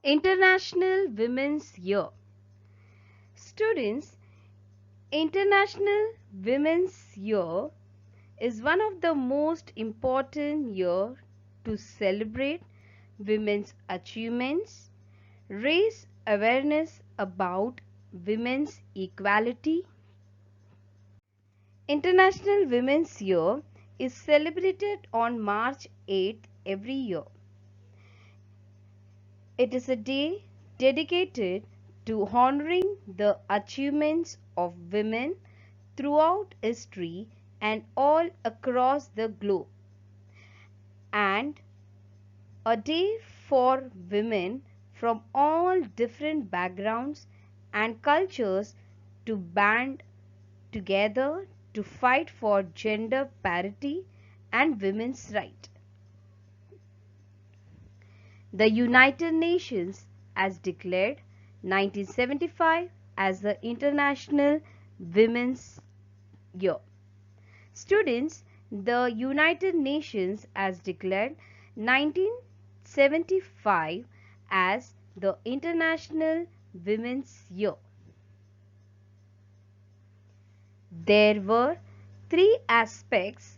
International Women's Year. Students, International Women's Year is one of the most important years to celebrate women's achievements, raise awareness about women's equality. International Women's Year is celebrated on March 8th every year. It is a day dedicated to honoring the achievements of women throughout history and all across the globe, and a day for women from all different backgrounds and cultures to band together to fight for gender parity and women's rights. The United Nations has declared 1975 as the International Women's Year. Students, the United Nations has declared 1975 as the International Women's Year. There were three aspects: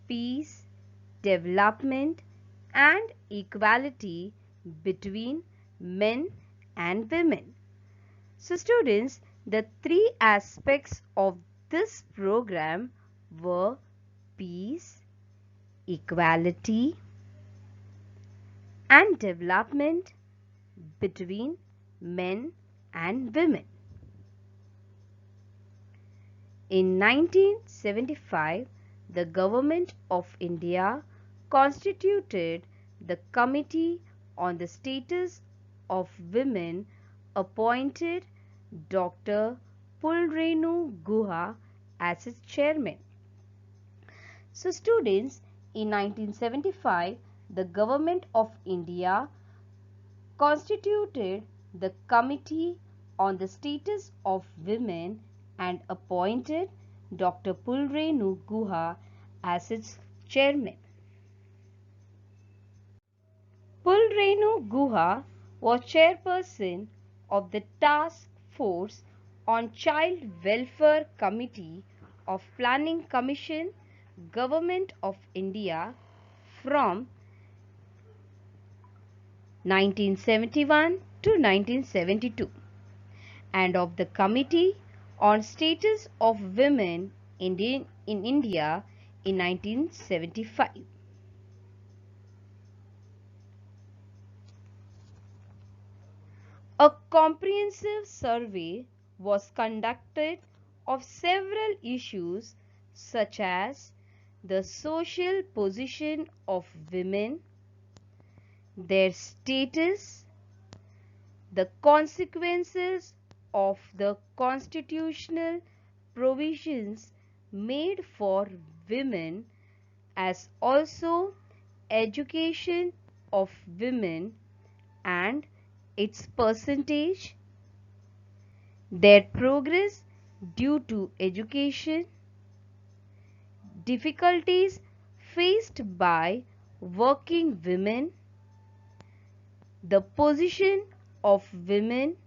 peace, development, and equality between men and women. So students, the three aspects of this program were peace, equality, and development between men and women. In 1975, the Government of India constituted the Committee on the Status of Women, appointed Dr. Pulrenu Guha as its chairman. So students, in 1975, the Government of India constituted the Committee on the Status of Women and appointed Dr. Pulrenu Guha as its chairman. Pulrenu Guha was chairperson of the Task Force on Child Welfare Committee of Planning Commission, Government of India from 1971 to 1972, and of the Committee on Status of Women in India in 1975. A comprehensive survey was conducted of several issues such as the social position of women, their status, the consequences of the constitutional provisions made for women, as also education of women and its percentage, their progress due to education, difficulties faced by working women, the position of women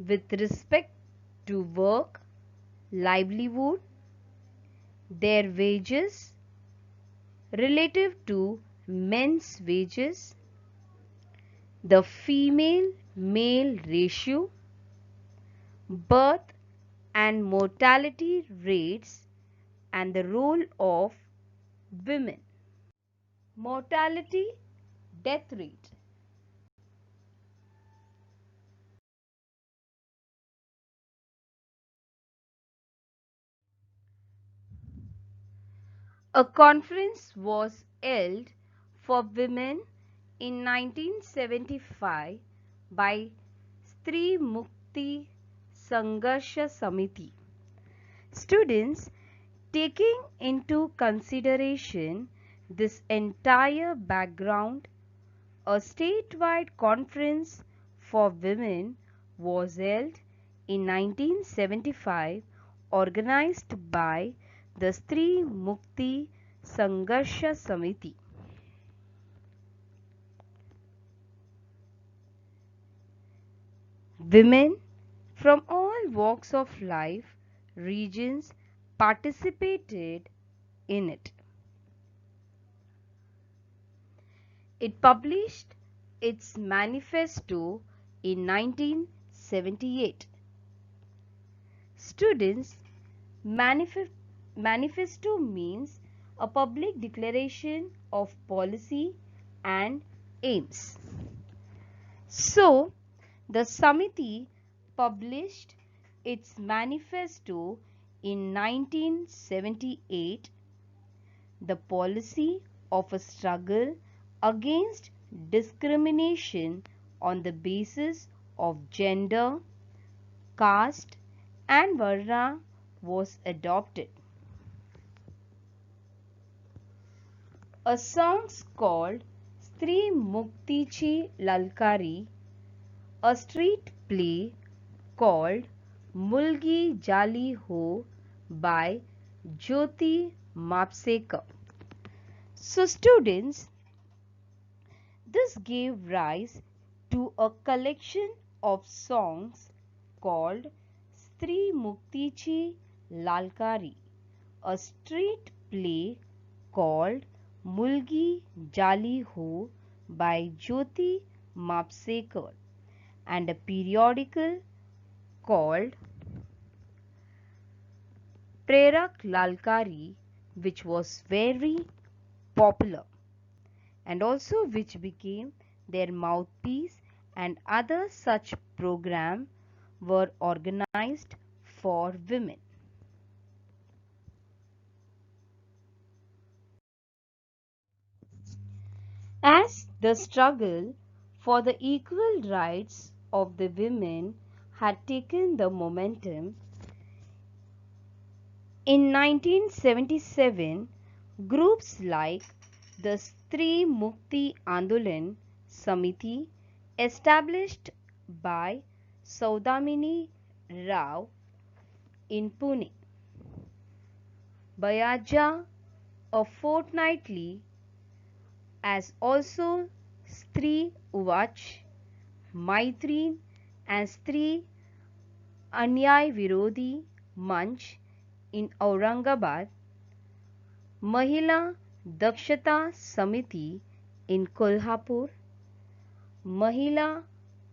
with respect to work, livelihood, their wages relative to men's wages, the female-male ratio, birth and mortality rates, and the role of women. Mortality, death rate. A conference was held for women in 1975 by Stri Mukti Sangharsha Samiti. Students, taking into consideration this entire background, a statewide conference for women was held in 1975, organized by the Stri Mukti Sangharsha Samiti. Women from all walks of life, regions participated in it. It published its manifesto in 1978. Students, manifesto means a public declaration of policy and aims. So, the Samiti published its manifesto in 1978, the policy of a struggle against discrimination on the basis of gender, caste and varna was adopted. A song called Stri Muktichi Lalkari, a street play called Mulgi Jali Ho by Jyoti Mapsekar. So students, this gave rise to a collection of songs called Stri Muktichi Lalkari, a street play called Mulgi Jali Ho by Jyoti Mapsekar, and a periodical called Prerak Lalkari, which was very popular and also which became their mouthpiece, and other such programs were organized for women. As the struggle for the equal rights of the women had taken the momentum, in 1977, groups like the Stri Mukti Andolan Samiti, established by Saudamini Rao in Pune, Bayaja, a fortnightly, as also Stri Uvach, Maitrin and Stri Anyay Virodhi Manch in Aurangabad, Mahila Dakshata Samiti in Kolhapur, Mahila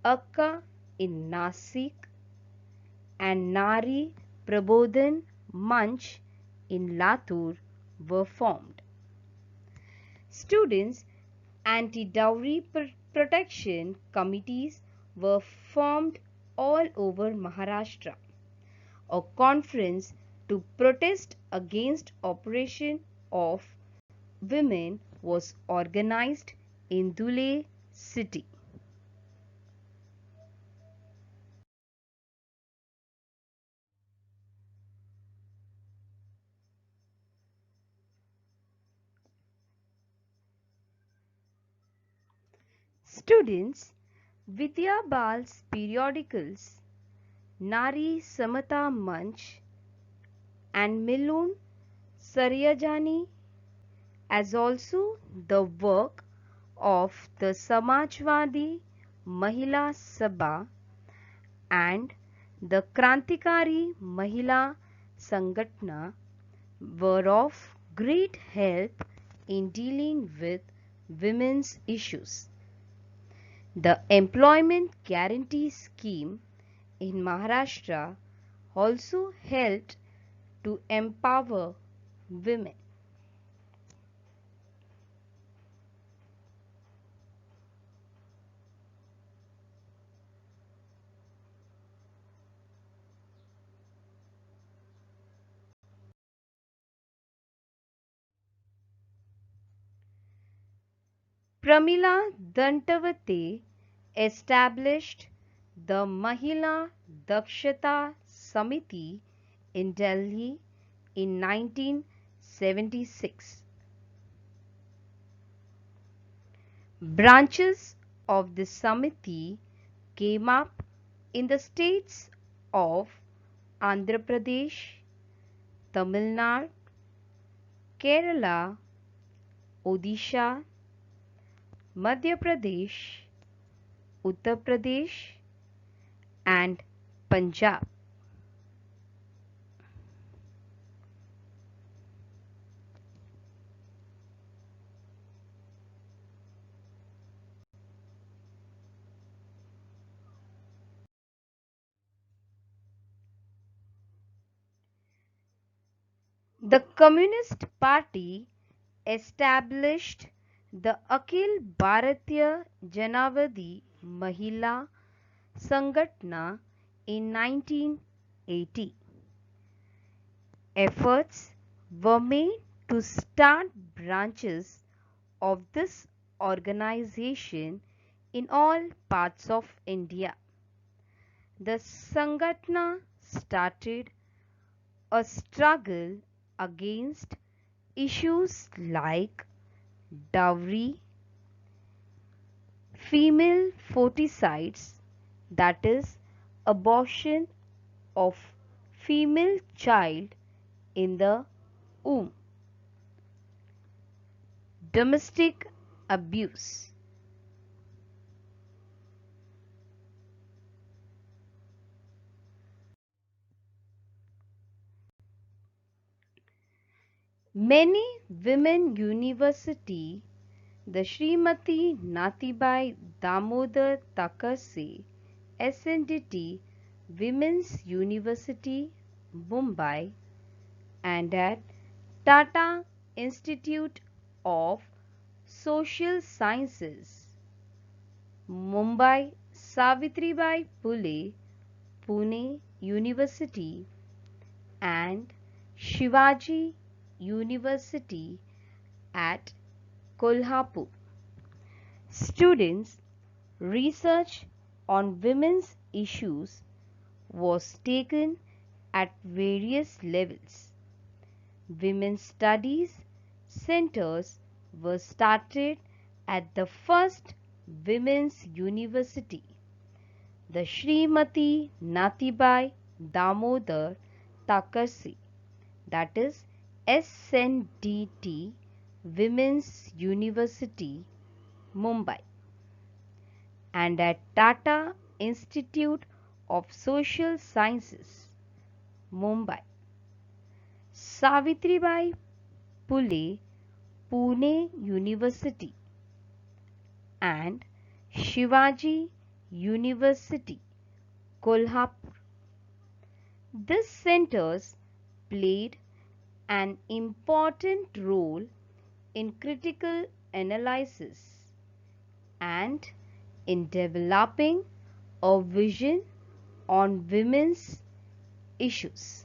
Akka in Nasik, and Nari Prabodhan Manch in Latur were formed. Students' anti-dowry protection committees were formed all over Maharashtra. A conference to protest against oppression of women was organized in Dhule city. Students, Vidya Bal's periodicals, Nari Samata Manch and Milun Saryajani, as also the work of the Samajwadi Mahila Sabha and the Krantikari Mahila Sangatna, were of great help in dealing with women's issues. The Employment Guarantee Scheme in Maharashtra also helped to empower women. Pramila Dantavate established the Mahila Dakshata Samiti in Delhi in 1976. Branches of the Samiti came up in the states of Andhra Pradesh, Tamil Nadu, Kerala, Odisha, Madhya Pradesh, Uttar Pradesh and Punjab. The Communist Party established the Akhil Bharatiya Janavadi Mahila Sangatna in 1980. Efforts were made to start branches of this organization in all parts of India. The Sangatna started a struggle against issues like dowry, female foticides, that is, abortion of female child in the womb, domestic abuse. Many women university, the Srimati Nathibai Damodar Thakkar SNDT Women's University, Mumbai, and at Tata Institute of Social Sciences, Mumbai Savitribai Phule Pune University, and Shivaji University at Kolhapur. Students' research on women's issues was taken at various levels. Women's studies centers were started at the first women's university, the Srimati Nathibai Damodar Thakkar, that is SNDT Women's University, Mumbai, and at Tata Institute of Social Sciences, Mumbai. Savitribai Phule Pune University and Shivaji University, Kolhapur. These centers played an important role in critical analysis and in developing a vision on women's issues.